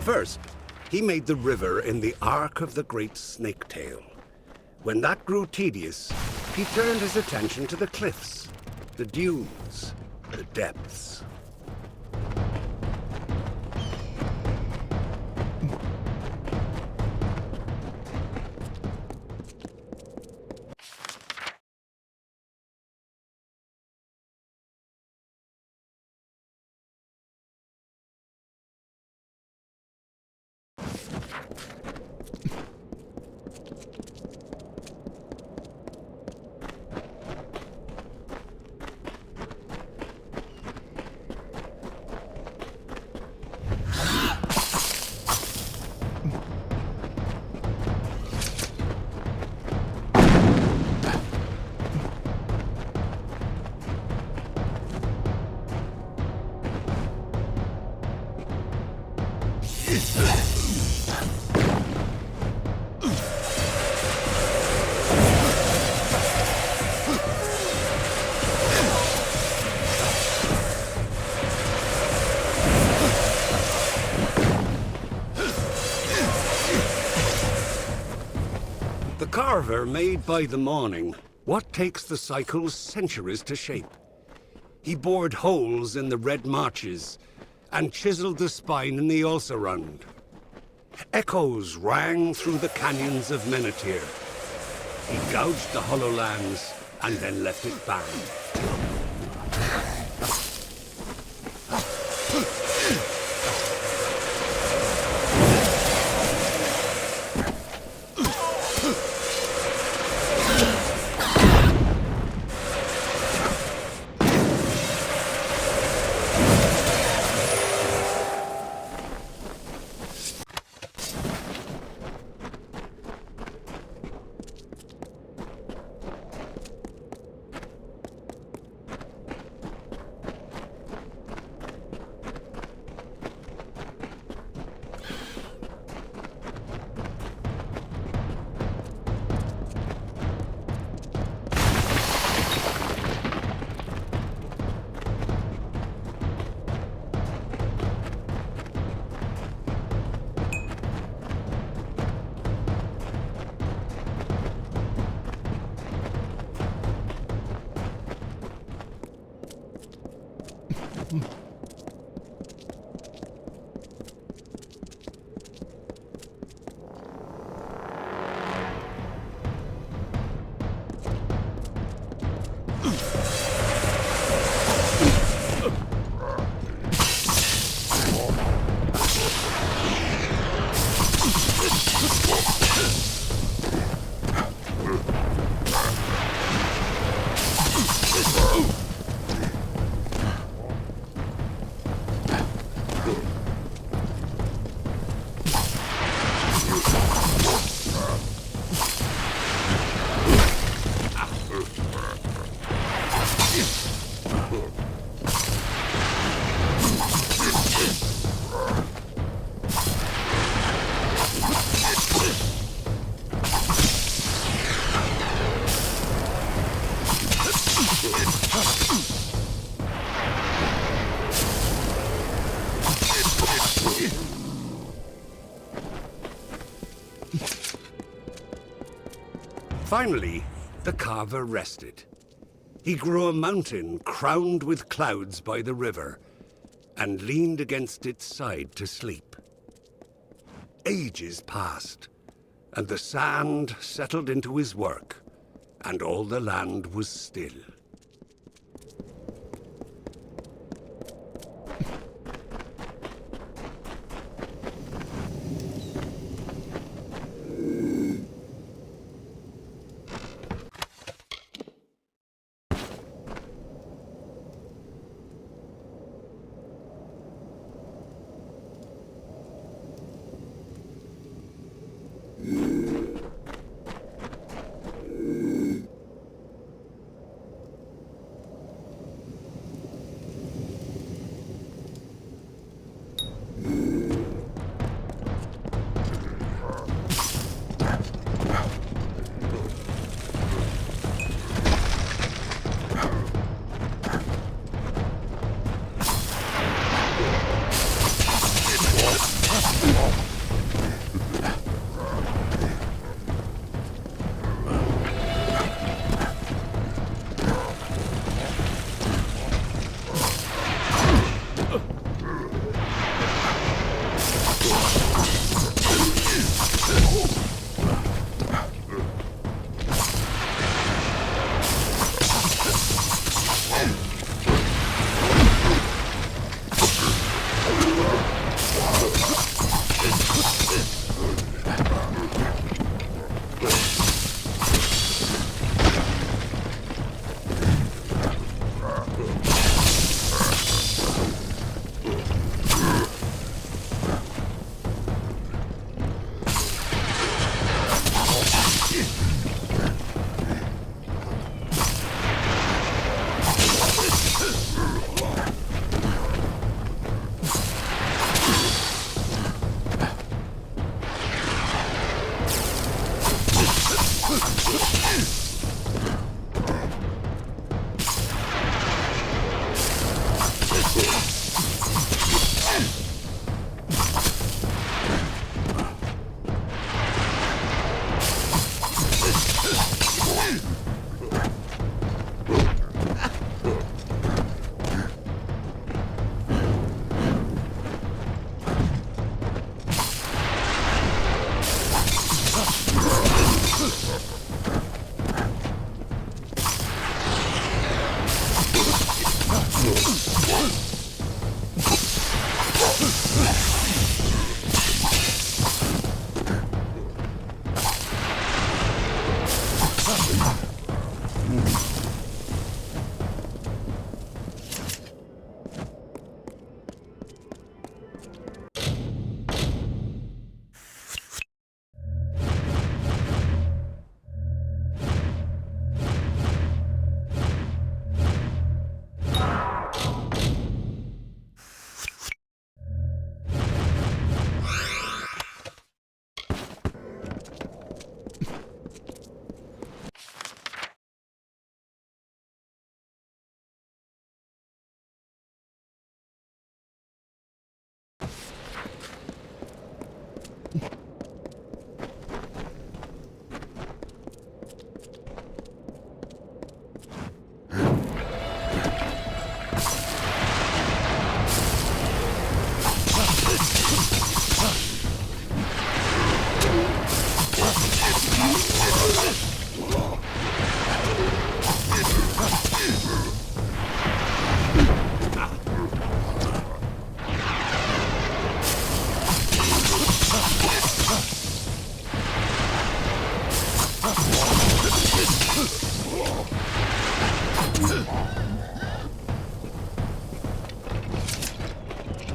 First, he made the river in the arc of the great snake-tail. When that grew tedious, he turned his attention to the cliffs, the dunes, the depths. The carver made by the morning what takes the cycles centuries to shape. He bored holes in the red marches and chiseled the spine in the Ulcerund. Echoes rang through the canyons of Menethir. He gouged the hollow lands and then left it barren. Finally, the carver rested. He grew a mountain crowned with clouds by the river and leaned against its side to sleep. ages passed, and the sand settled into his work, and all the land was still.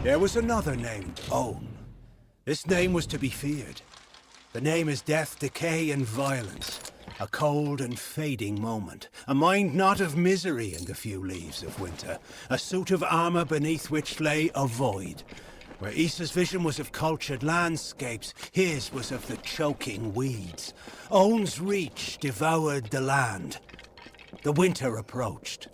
There was another named Own. This name was to be feared. The name is death, decay, and violence. A cold and fading moment. A mind not of misery in the few leaves of winter. A suit of armor beneath which lay a void. Where Issa's vision was of cultured landscapes, his was of the choking weeds. Own's reach devoured the land. The winter approached.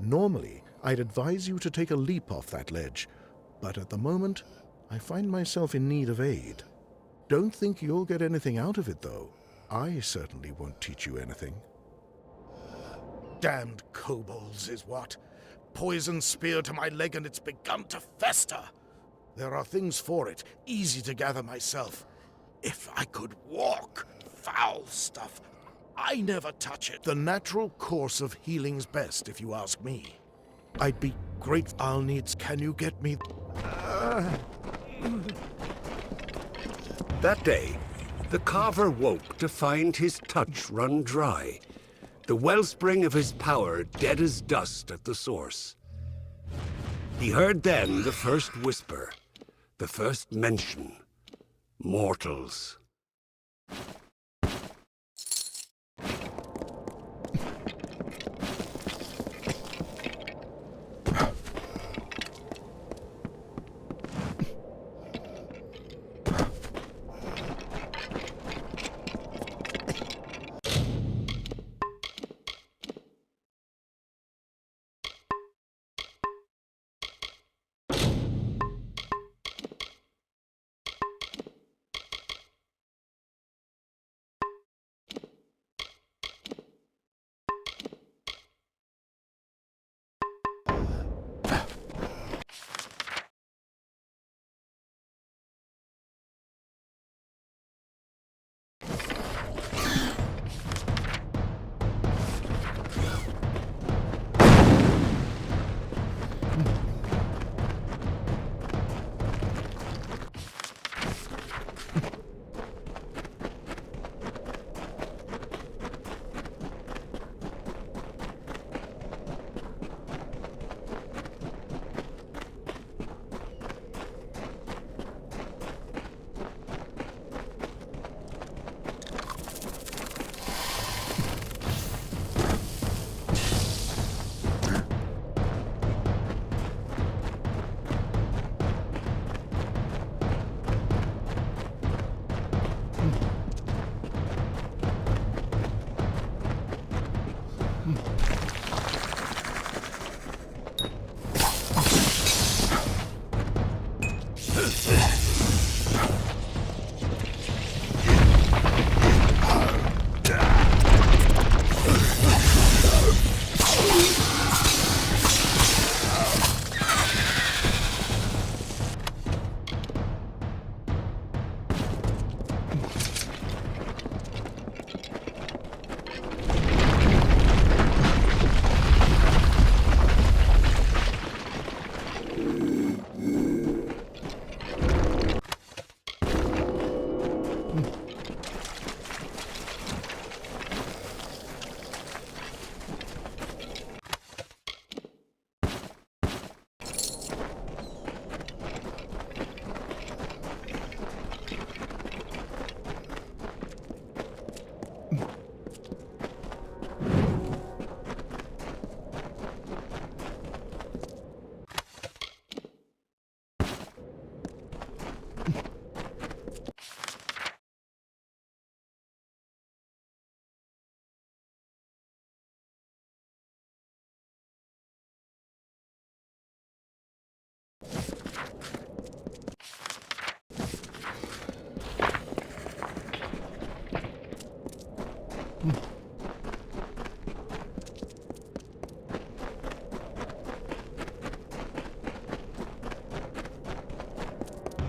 Normally, I'd advise you to take a leap off that ledge, but at the moment, I find myself in need of aid. Don't think you'll get anything out of it, though. I certainly won't teach you anything. Damned kobolds is what. Poison spear to my leg and it's begun to fester. There are things for it, easy to gather myself. If I could walk, foul stuff. I never touch it. The natural course of healing's best, if you ask me. I'd be grateful. I'll need. Can you get me? That day, the carver woke to find his touch run dry, the wellspring of his power dead as dust at the source. He heard then the first whisper, the first mention. Mortals.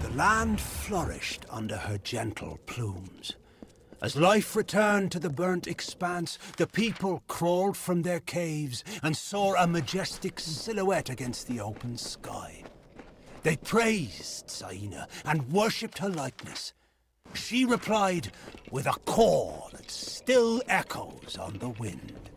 The land flourished under her gentle plumes. As life returned to the burnt expanse, the people crawled from their caves and saw a majestic silhouette against the open sky. They praised Zaina and worshipped her likeness. She replied with a call that still echoes on the wind.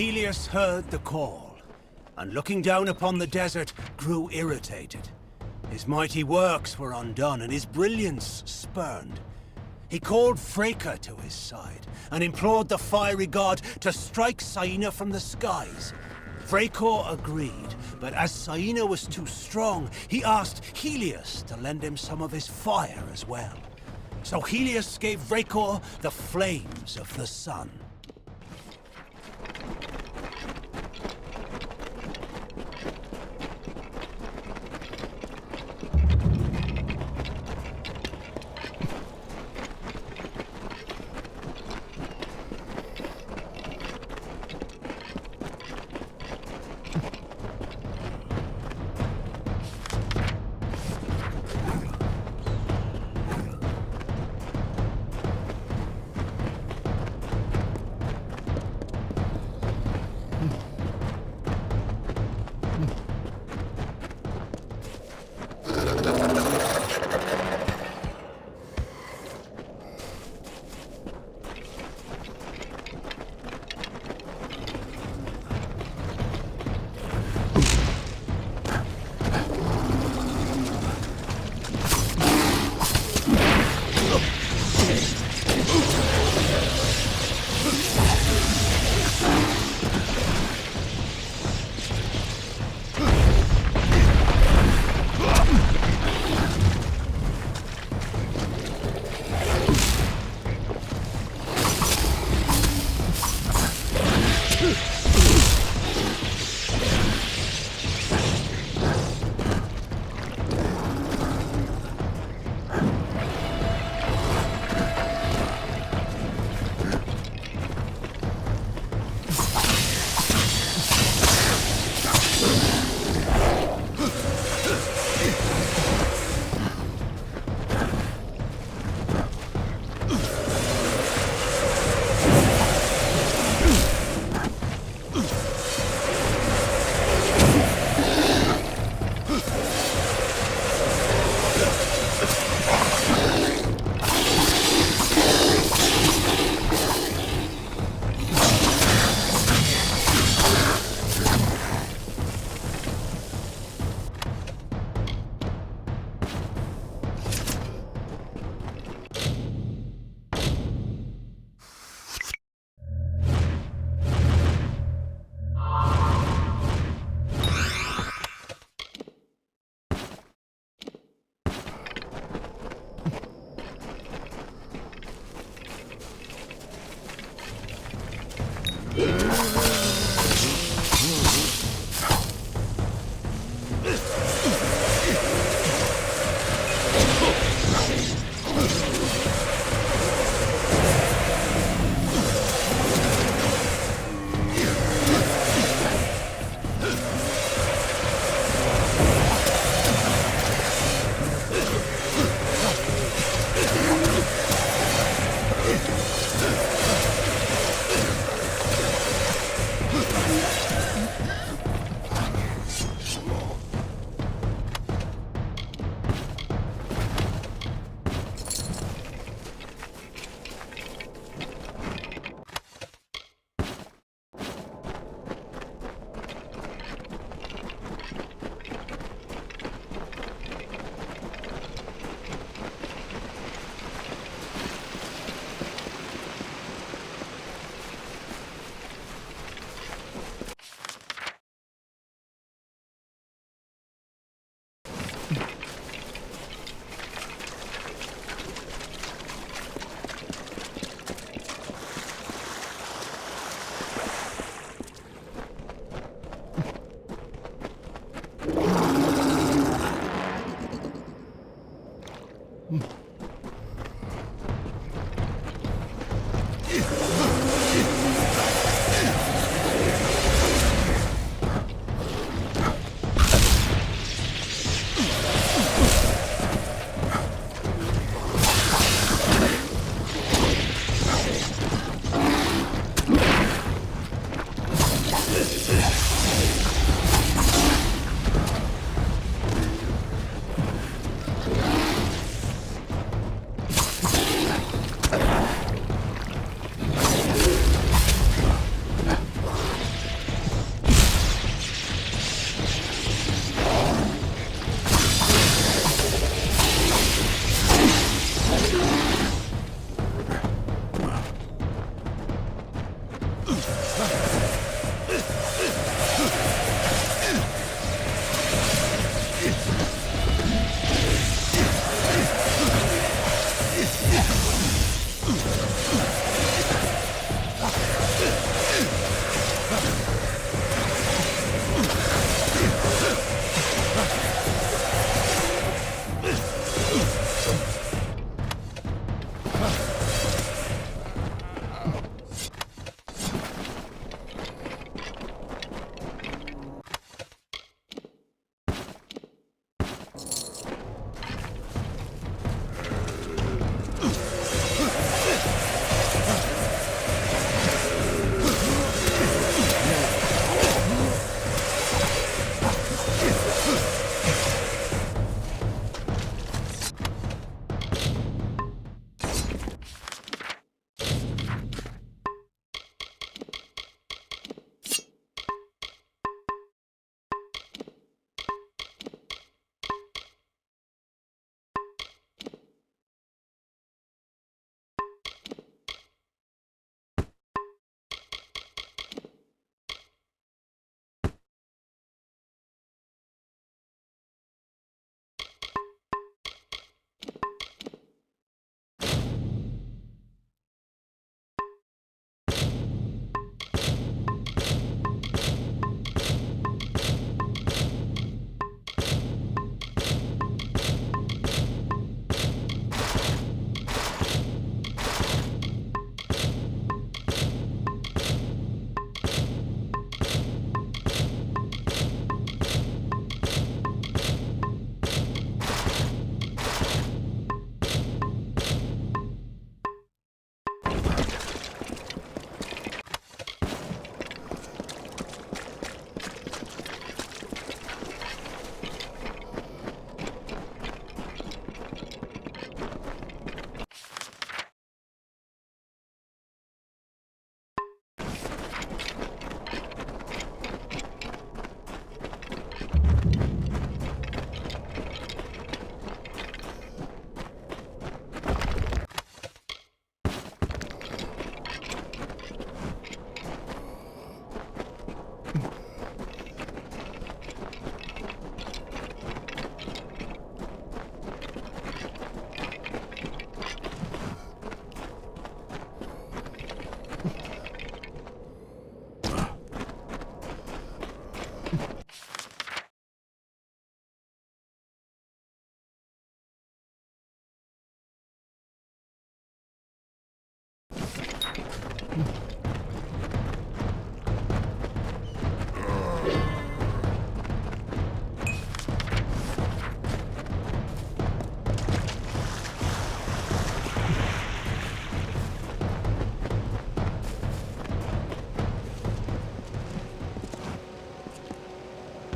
Helios heard the call, and looking down upon the desert, grew irritated. His mighty works were undone, and his brilliance spurned. He called Freyka to his side, and implored the fiery god to strike Saina from the skies. Freyka agreed, but as Saina was too strong, he asked Helios to lend him some of his fire as well. So Helios gave Freyka the flames of the sun.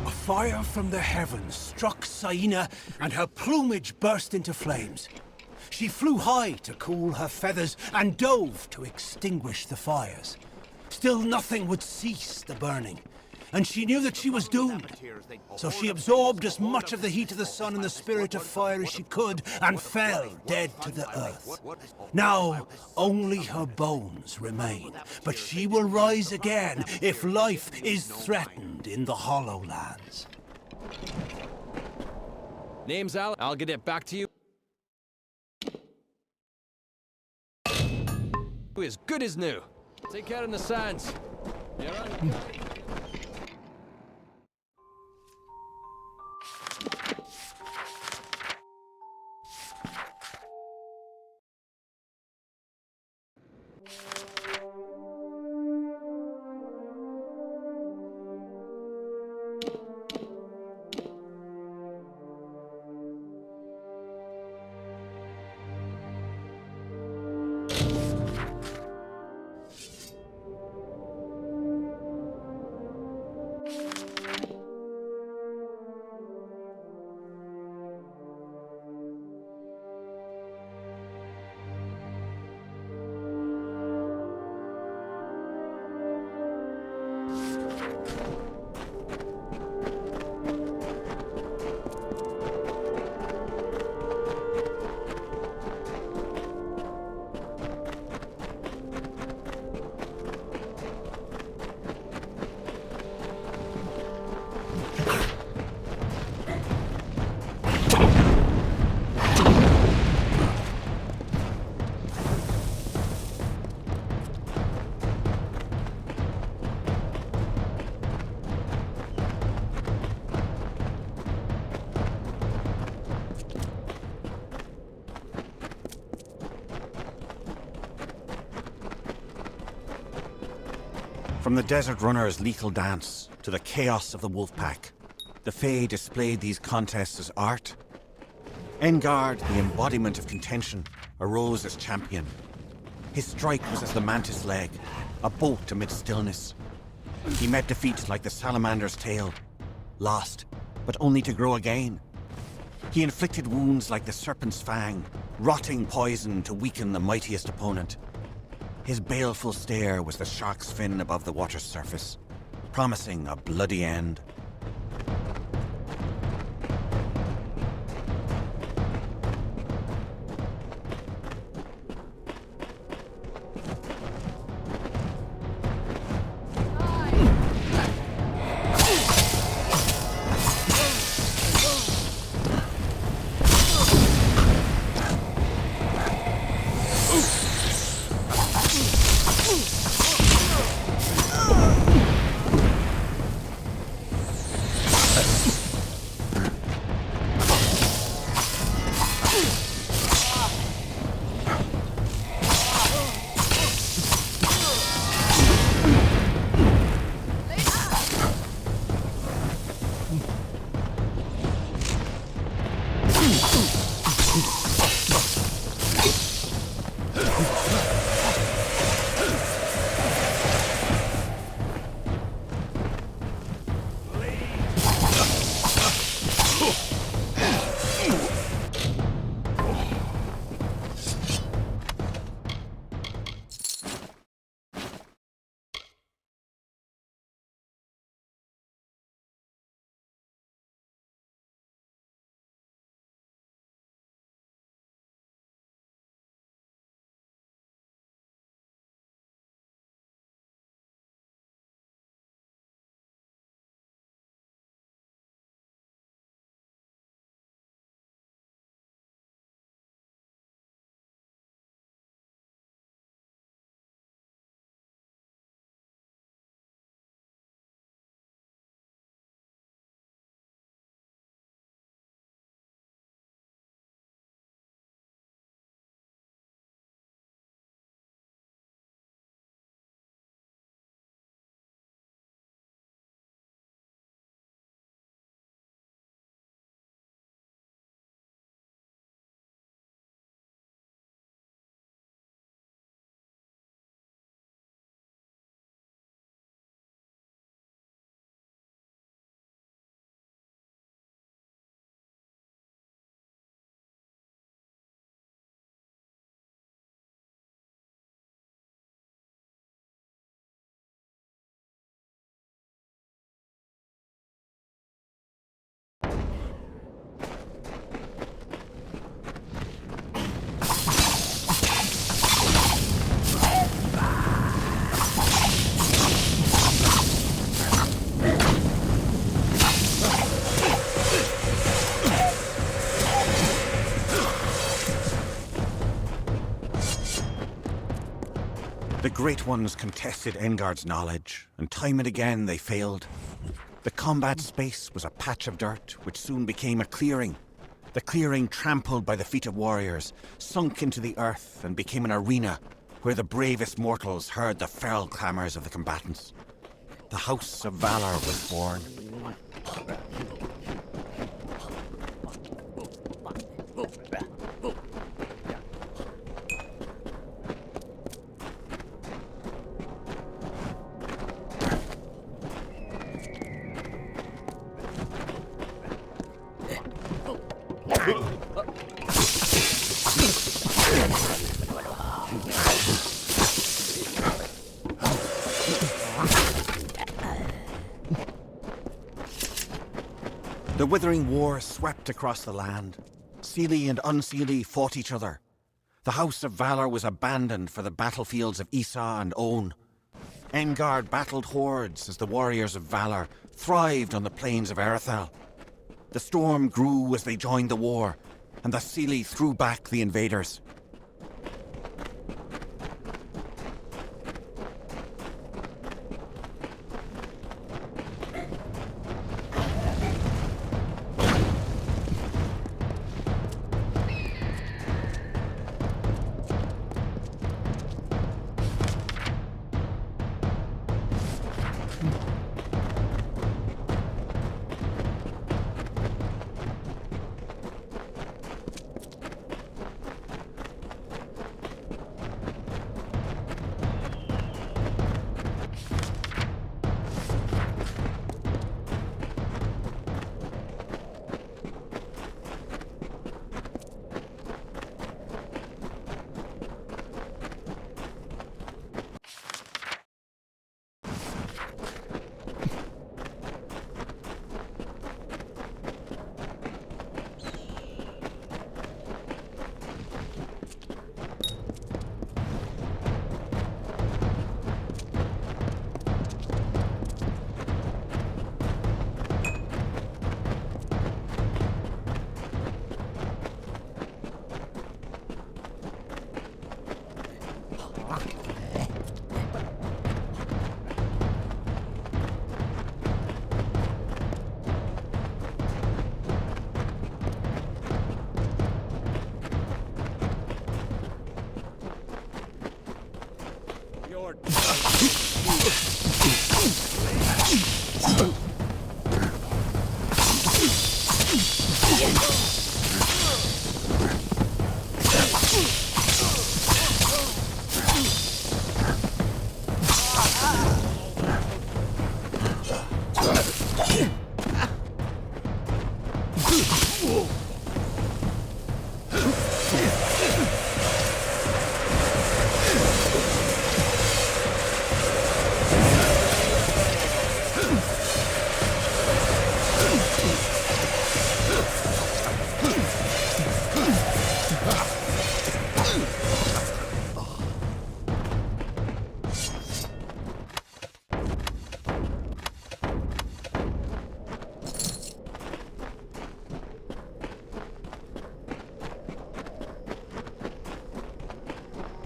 A fire from the heavens struck Saina, and her plumage burst into flames. She flew high to cool her feathers and dove to extinguish the fires. Still nothing would cease the burning, and she knew that she was doomed. So she absorbed as much of the heat of the sun and the spirit of fire as she could, and fell dead to the earth. Now, only her bones remain, but she will rise again if life is threatened in the Hollow Lands. Name's Al. I'll get it back to you. As good as new. Take care in the sands. You're on. From the Desert Runner's lethal dance to the chaos of the wolf pack, the Fae displayed these contests as art. Engard, the embodiment of contention, arose as champion. His strike was as the mantis leg, a bolt amid stillness. He met defeat like the salamander's tail, lost, but only to grow again. He inflicted wounds like the serpent's fang, rotting poison to weaken the mightiest opponent. His baleful stare was the shark's fin above the water's surface, promising a bloody end. Great Ones contested Engard's knowledge, and time and again they failed. The combat space was a patch of dirt, which soon became a clearing. The clearing, trampled by the feet of warriors, sunk into the earth and became an arena where the bravest mortals heard the feral clamours of the combatants. The House of Valor was born. The Withering War swept across the land. Seelie and Unseelie fought each other. The House of Valor was abandoned for the battlefields of Esau and On. Engard battled hordes as the warriors of Valor thrived on the plains of Erethel. The storm grew as they joined the war, and the Seelie threw back the invaders.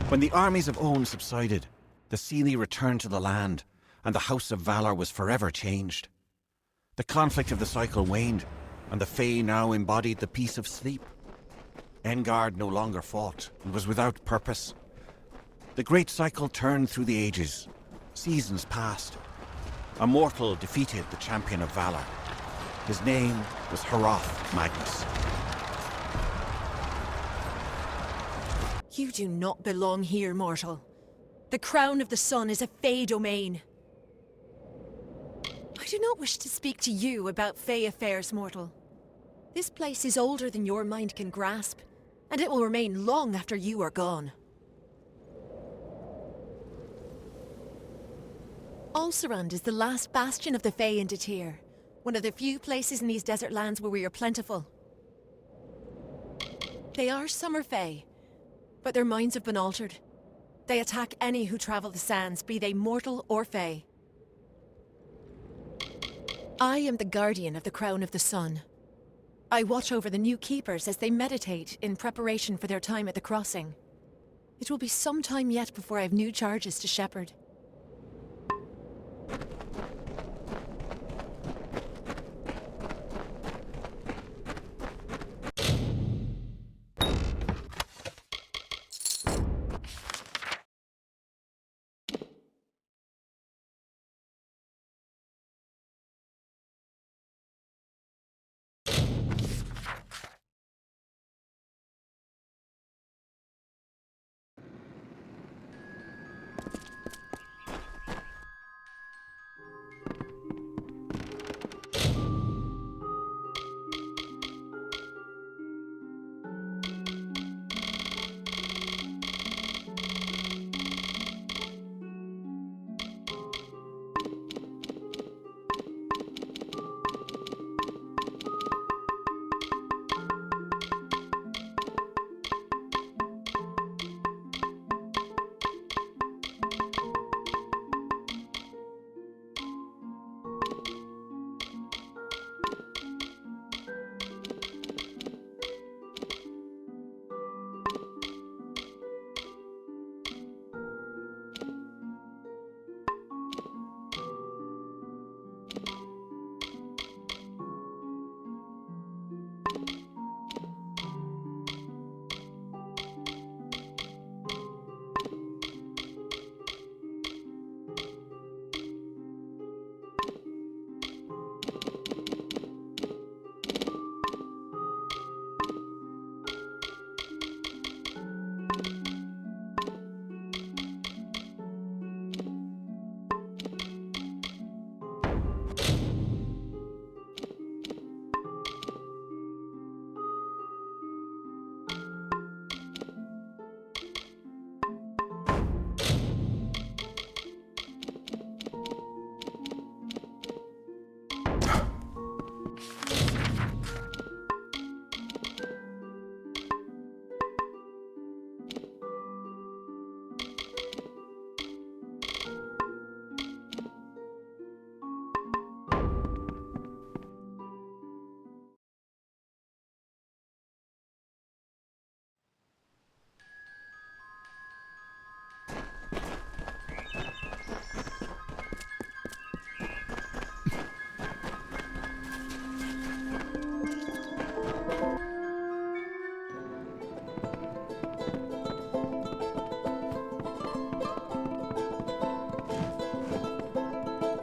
When the armies of On subsided, the Seelie returned to the land, and the House of Valor was forever changed. The conflict of the cycle waned, and the Fae now embodied the peace of sleep. Engard no longer fought, and was without purpose. The great cycle turned through the ages. Seasons passed. A mortal defeated the champion of Valor. His name was Hroth Magnus. You do not belong here, mortal. The crown of the sun is a Fae domain. I do not wish to speak to you about Fae affairs, mortal. This place is older than your mind can grasp, and it will remain long after you are gone. Ulcerand is the last bastion of the Fae in Detir, one of the few places in these desert lands where we are plentiful. They are summer Fae, but their minds have been altered. They attack any who travel the sands, be they mortal or Fae. I am the guardian of the Crown of the Sun. I watch over the new keepers as they meditate in preparation for their time at the crossing. It will be some time yet before I have new charges to shepherd.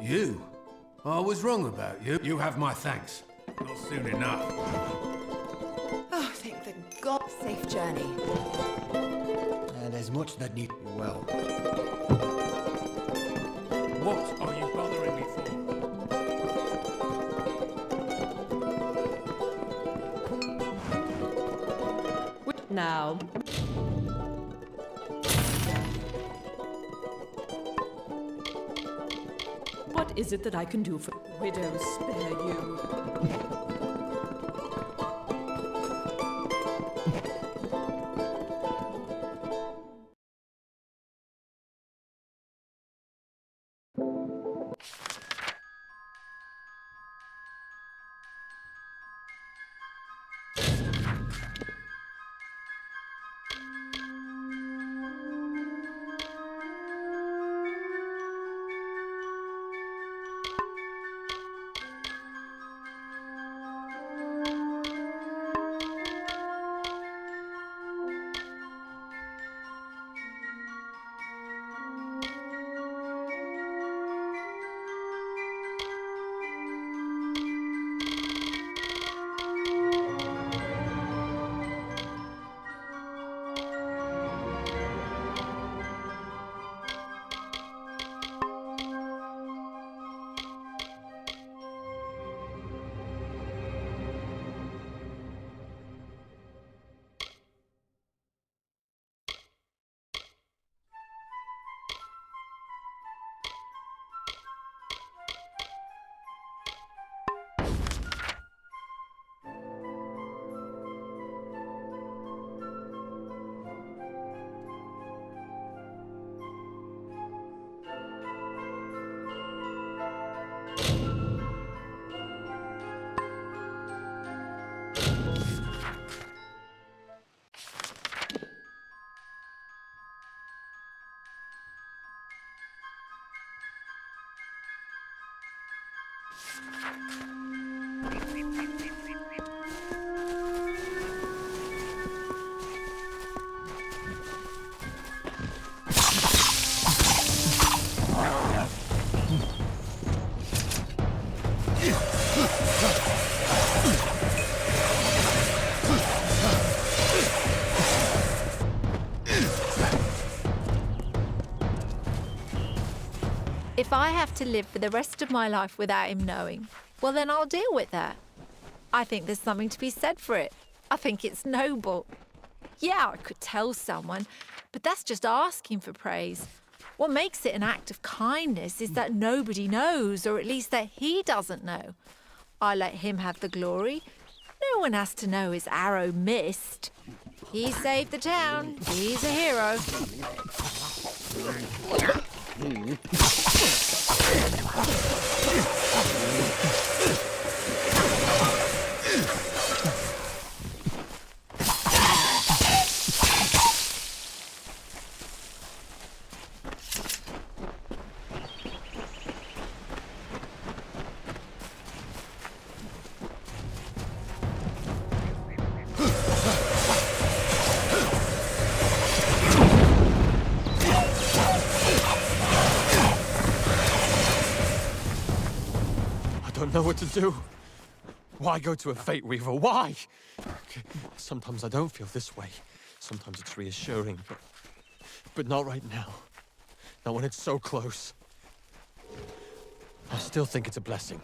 You? I was wrong about you. You have my thanks. Not soon enough. Oh, thank the God. Safe journey. There's much that need well. What are you bothering me for? Now. What is it that I can do for widows? Spare you. If I have to live for the rest of my life without him knowing, well, then I'll deal with that. I think there's something to be said for it. I think it's noble. Yeah, I could tell someone, but that's just asking for praise. What makes it an act of kindness is that nobody knows, or at least that he doesn't know. I let him have the glory. No one has to know his arrow missed. He saved the town. He's a hero. I don't know what to do. Why go to a Fate Weaver? Why? Sometimes I don't feel this way. Sometimes it's reassuring, but not right now. Not when it's so close. I still think it's a blessing.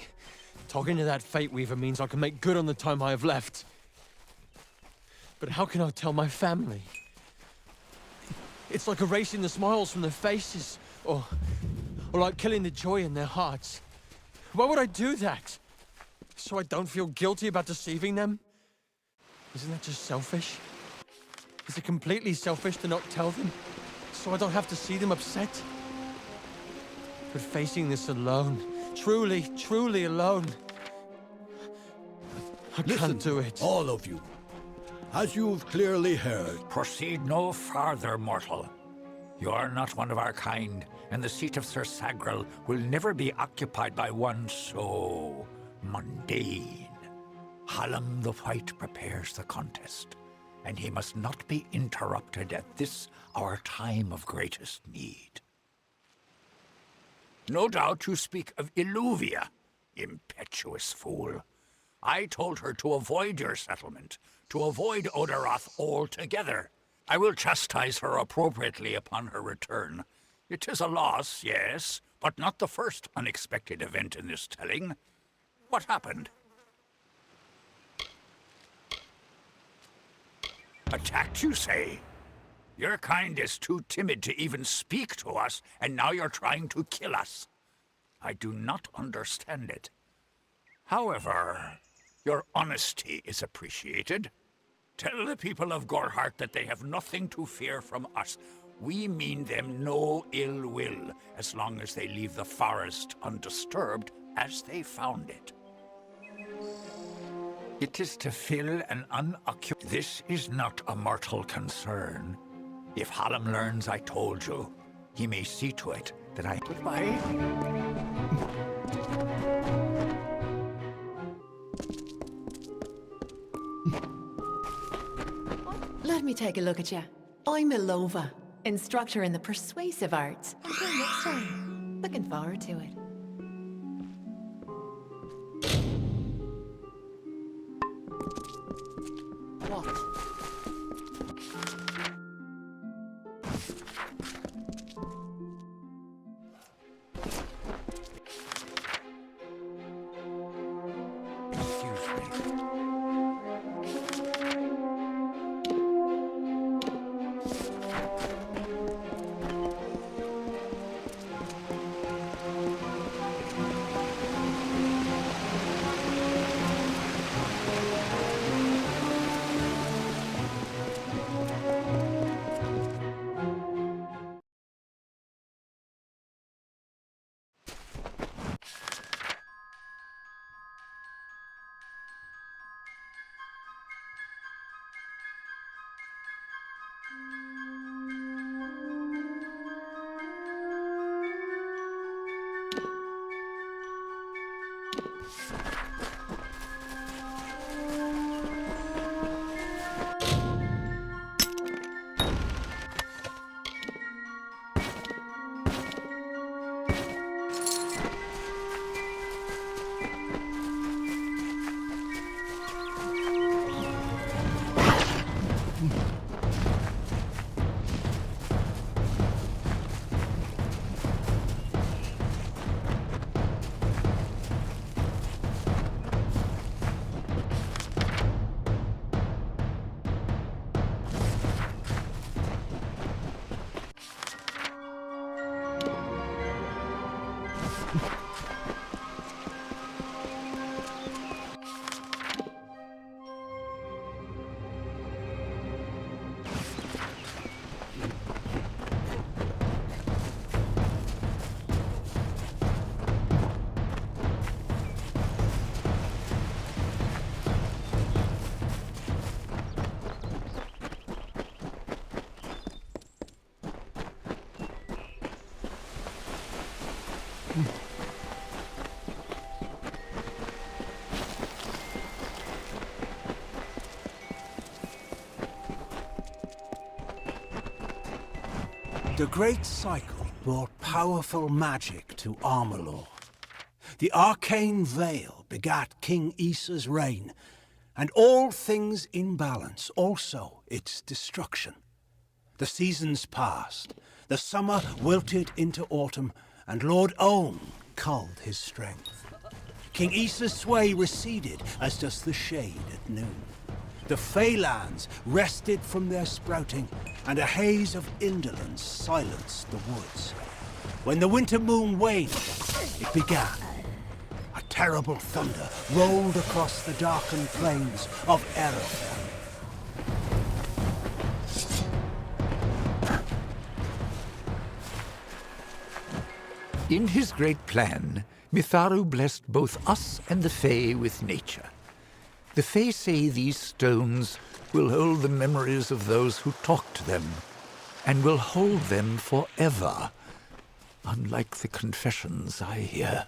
Talking to that Fate Weaver means I can make good on the time I have left. But how can I tell my family? It's like erasing the smiles from their faces, or like killing the joy in their hearts. Why would I do that? So I don't feel guilty about deceiving them? Isn't that just selfish? Is it completely selfish to not tell them, so I don't have to see them upset? But facing this alone, truly alone, I can't do it. All of you. As you've clearly heard, proceed no farther, mortal. You are not one of our kind, and the seat of Sir Sagrel will never be occupied by one so mundane. Hallam the White prepares the contest, and he must not be interrupted at this our time of greatest need. No doubt you speak of Illuvia, impetuous fool. I told her to avoid your settlement, to avoid Oderoth altogether. I will chastise her appropriately upon her return. It is a loss, yes, but not the first unexpected event in this telling. What happened? Attacked, you say? Your kind is too timid to even speak to us, and now you're trying to kill us. I do not understand it. However, your honesty is appreciated. Tell the people of Gorhart that they have nothing to fear from us. We mean them no ill will, as long as they leave the forest undisturbed as they found it. It is to fill an unoccupied... This is not a mortal concern. If Hallam learns I told you, he may see to it that I... Goodbye. Let me take a look at you. I'm Ilova, instructor in the persuasive arts. Until next time. Looking forward to it. What? The Great Cycle brought powerful magic to Amalur. The arcane veil begat King Issa's reign, and all things in balance, also its destruction. The seasons passed, the summer wilted into autumn, and Lord Own culled his strength. King Issa's sway receded, as does the shade at noon. The Feylands rested from their sprouting, and a haze of indolence silenced the woods. When the winter moon waned, it began. A terrible thunder rolled across the darkened plains of Erefel. In his great plan, Mitharu blessed both us and the Fae with nature. The Fae say these stones will hold the memories of those who talked to them, and will hold them forever, unlike the confessions I hear.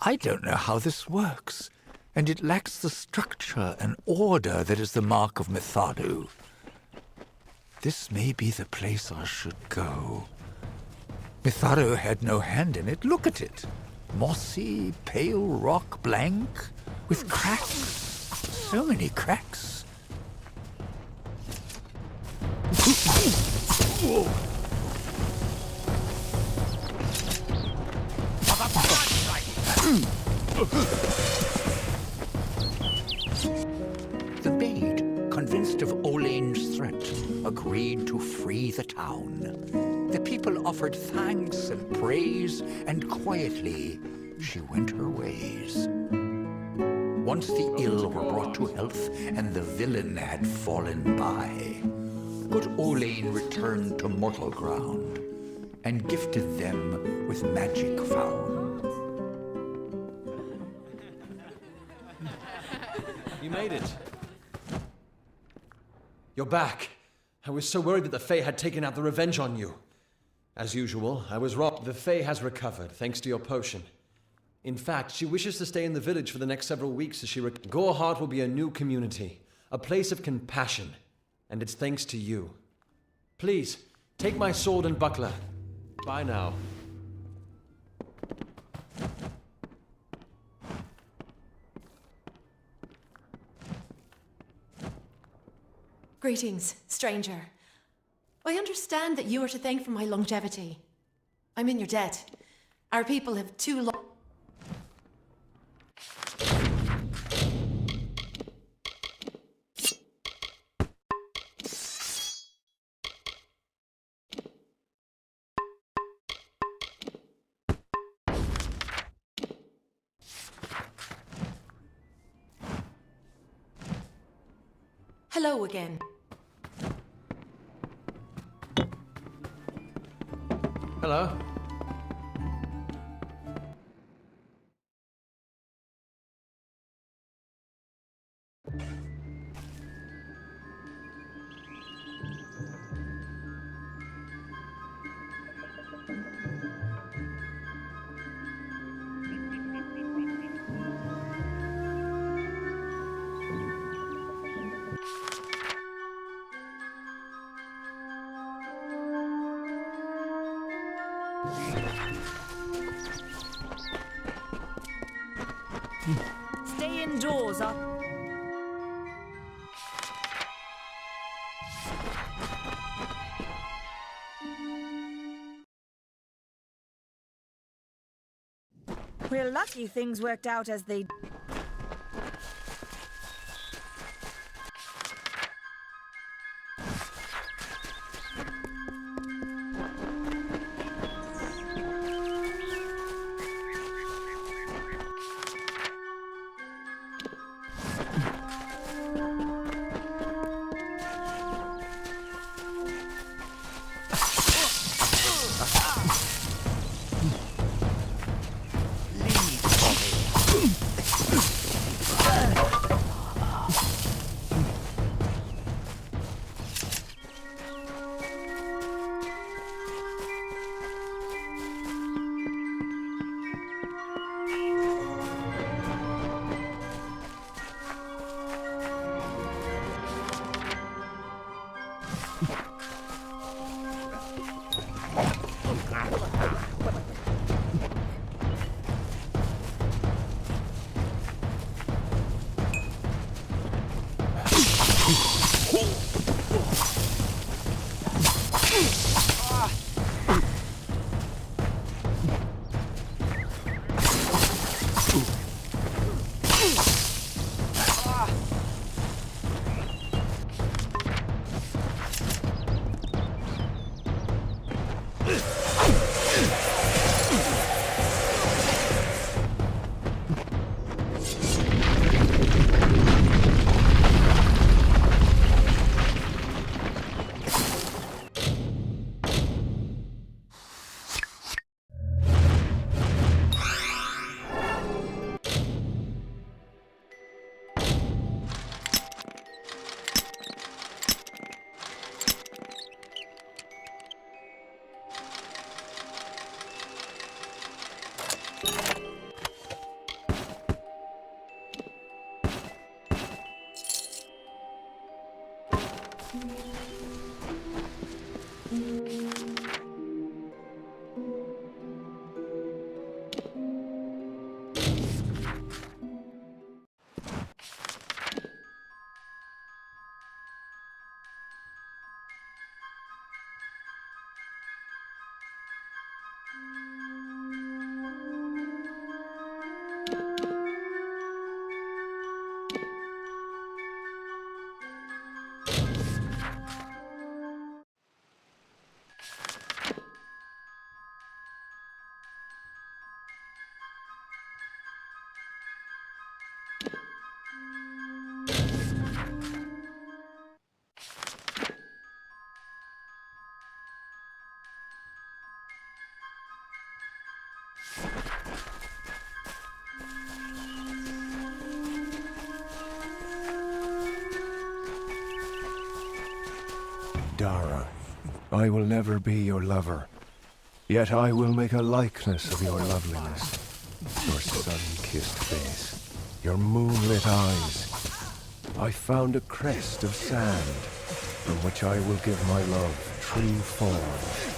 I don't know how this works, and it lacks the structure and order that is the mark of Mitharu. This may be the place I should go. Mitharu had no hand in it. Look at it. Mossy, pale rock, blank, with cracks. So many cracks. The maid, convinced of Olane's threat, agreed to free the town. The people offered thanks and praise, and quietly she went her ways. Once the ill were brought to health, and the villain had fallen by, good Olane returned to mortal ground, and gifted them with magic found. You made it. You're back. I was so worried that the Fae had taken out the revenge on you. As usual, I was wrong. The Fae has recovered, thanks to your potion. In fact, she wishes to stay in the village for the next several weeks as she Goreheart will be a new community, a place of compassion, and it's thanks to you. Please, take my sword and buckler. Bye now. Greetings, stranger. I understand that you are to thank for my longevity. I'm in your debt. Our people have too long. Hello again. Hello. Stay indoors. We're lucky things worked out as they... Dara, I will never be your lover, yet I will make a likeness of your loveliness, your sun-kissed face, your moonlit eyes. I found a crest of sand, from which I will give my love true form.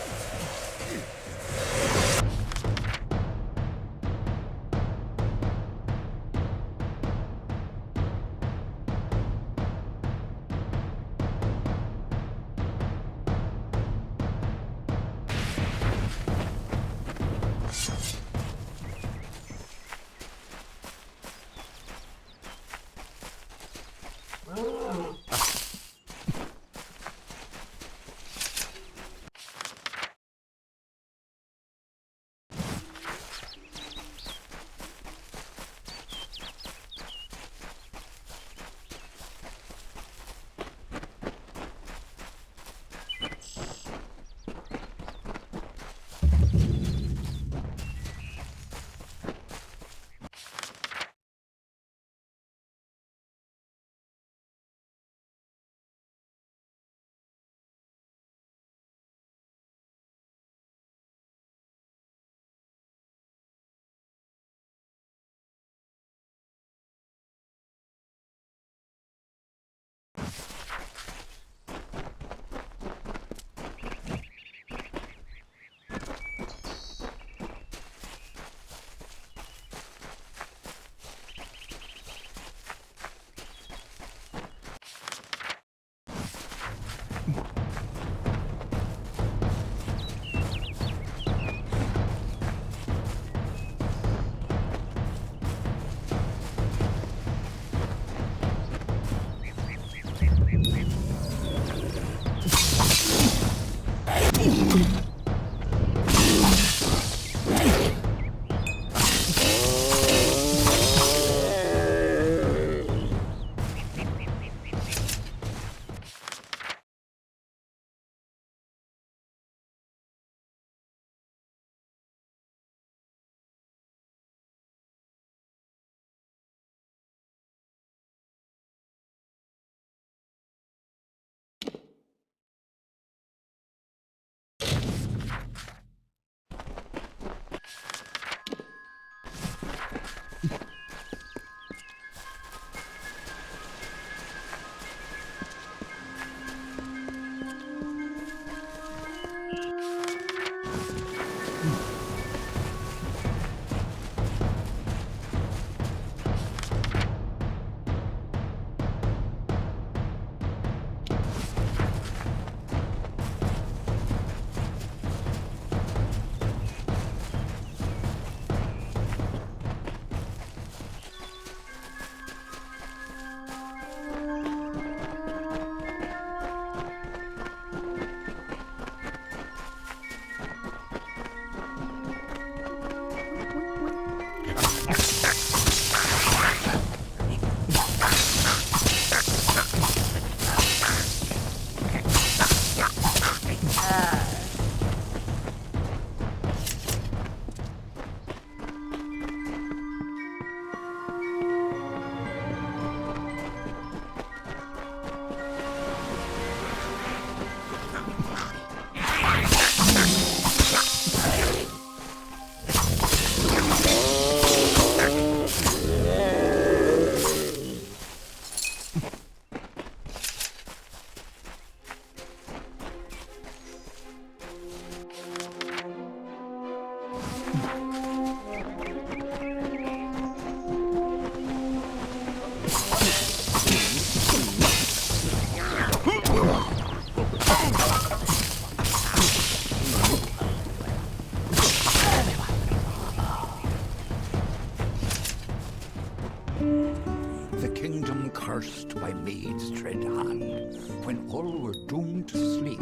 kingdom cursed by maid's dread hand, when all were doomed to sleep,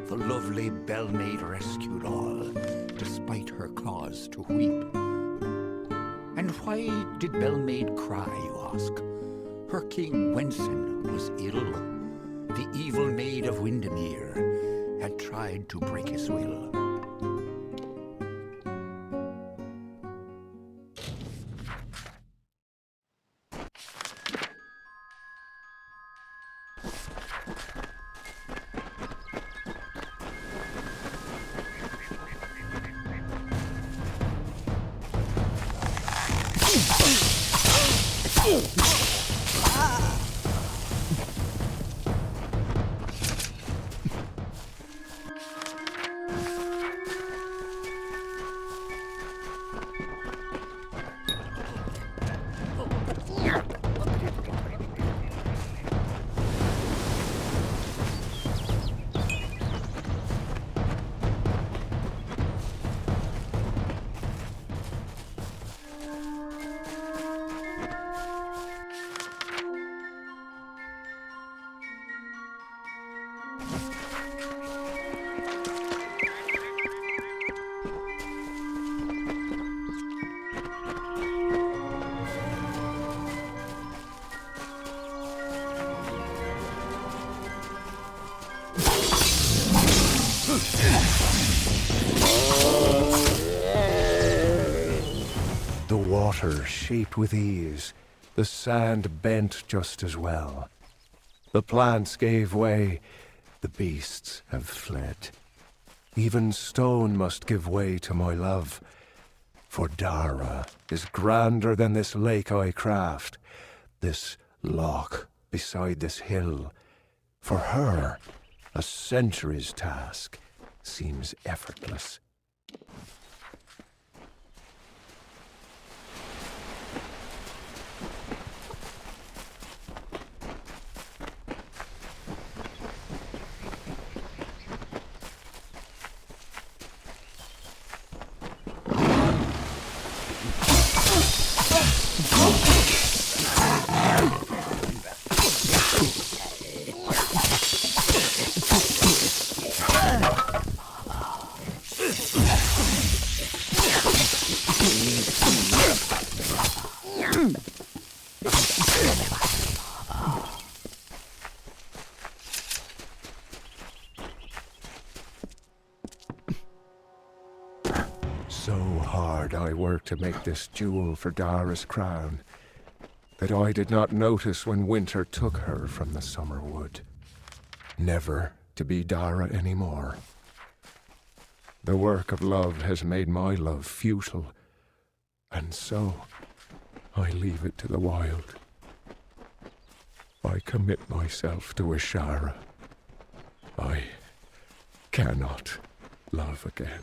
the lovely Bell-maid rescued all, despite her cause to weep. And why did Bell-maid cry, you ask? Her king Wenson was ill. The evil maid of Windermere had tried to break his will. The water shaped with ease, the sand bent just as well. The plants gave way, the beasts have fled. Even stone must give way to my love, for Dara is grander than this lake I craft, this loch beside this hill. For her, a century's task seems effortless. So hard I worked to make this jewel for Dara's crown, that I did not notice when winter took her from the summer wood, never to be Dara anymore. The work of love has made my love futile, and so I leave it to the wild. I commit myself to Ashara. I cannot love again.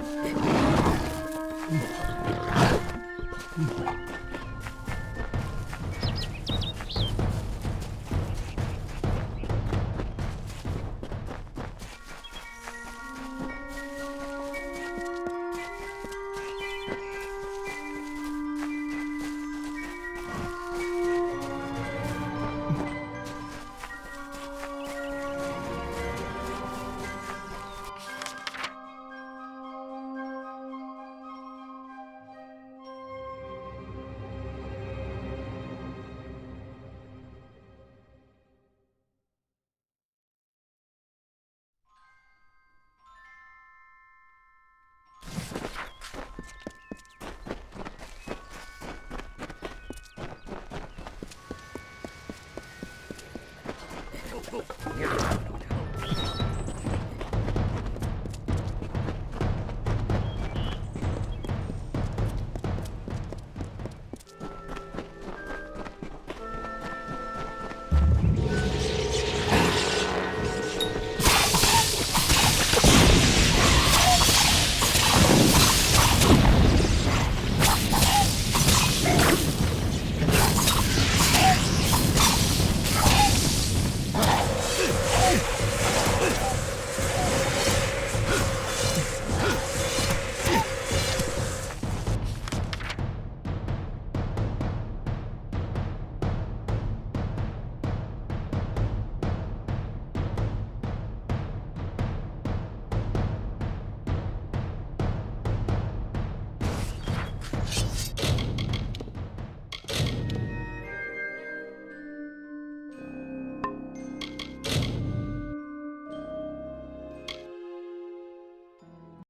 Amalur.